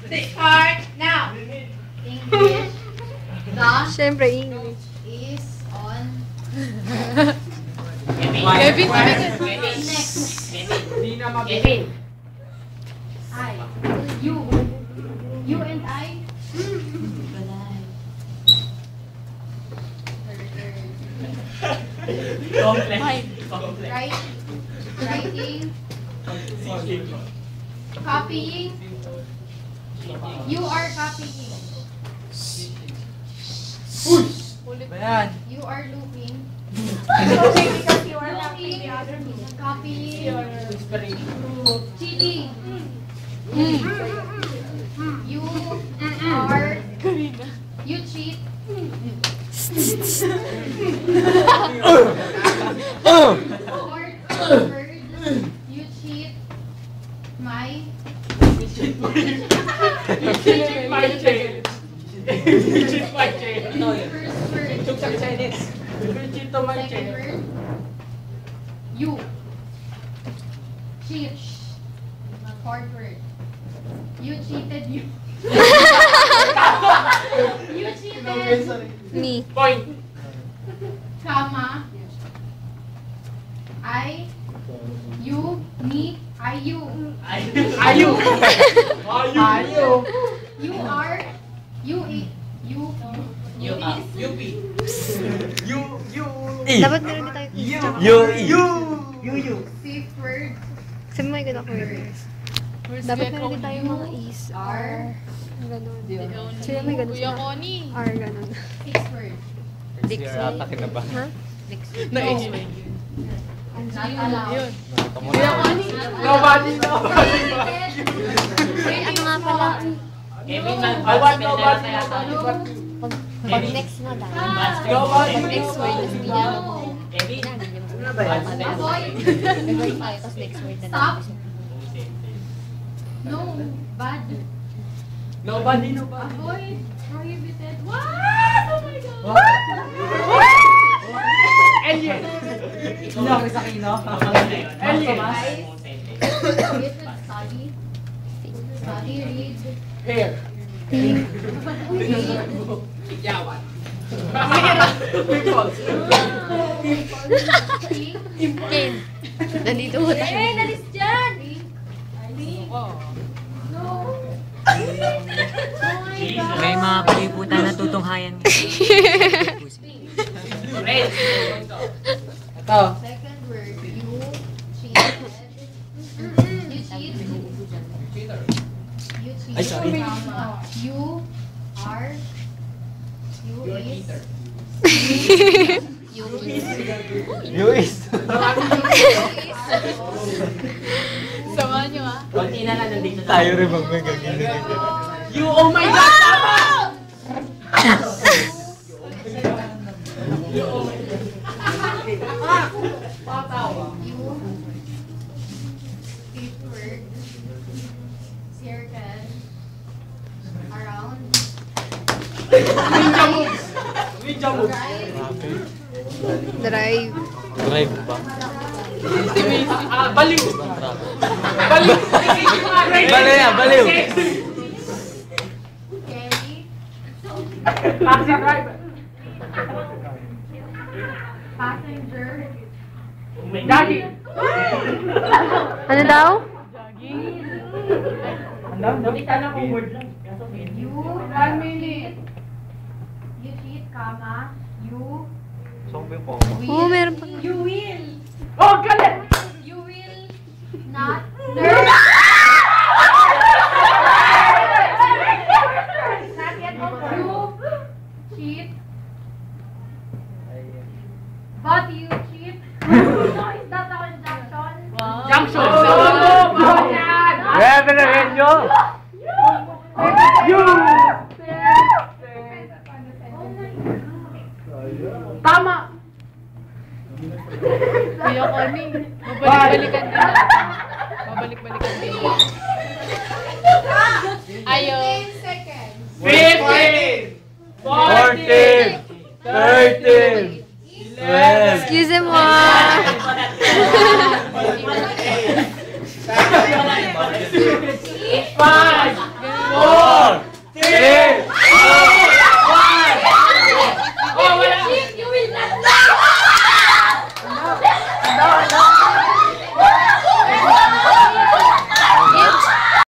Start now. English. The Siyempre, English. is on. Kevin. Next. Hindi na Kevin. I. You. You and I. Writing. Copying. You are copying. Ayan. You are looping. Because you are copying the other people. Copying. Whispering. Cheating. You are. You cheat. Word. You cheat. My. You cheat my chain. You cheat my chain. First word. Took sa Chinese. You cheat to my Second chain. word. You. Cheat. Fourth word. You cheated you. You cheated. Me. Point. Comma. I. You. Me. I. You. Ayu. Ayu. You are. You. You. You is. Dapat meron din tayo. Fifth word. Sabi mo yung ako yun. Dapat meron din tayo mga is, R. ganun. Sila may ganun Kuya sila. Connie. R, ganun. Sixth word. Ha? Na-explain. Not allowed. Yun. Kuya Connie. Nobody. Wait, ano nga pala? I want nobody. Pag next mo dahil. Nobody. Pag next word, tapos hindi niya alam mo. Avoid. Nag-word tayo, tapos next word na Stop. lang. No. Bad. Nobody. Avoid. Prohibited. What? Oh my God. Alien. Kino, sa Kino. Alien. Study. Study. Read. Hair. Read. Yawan. Think. Game. Nandito ko tayo. Nalis dyan. Think. No. Oh my God. May mga kaliputan na tutunghayan. Ito. Second word. You cheated. You cheat. You cheat. Ay, sorry. Comma. You are. You is. You is. Samahan nyo ah. Kunti na lang nandito. Tayo rin magmagagin. You, oh my God! Tama! You, oh my God. Patawa. You. Fifth word. Circle. Around. Ninja moves. Ninja moves. Right. Drive. Drive ba? Baliw. Baliw. Baliw. Carry. Taxi driver. Passenger. Daddy. Ano daw? Hindi ka na kung word lang. You. 1 minute. You cheat, comma. You. Oo, meron pa. You will. Oh, galit! You will not learn. You cheat. But you cheat. So is that a conjunction? Junction. Oh, bawal yan. Reverendo! You. Tama. Kuya Connie. Babalik-balikan din natin. Babalik-balikan din. Ayo. 15 seconds. 15. 14! 13! 12! Excuse mo. Five.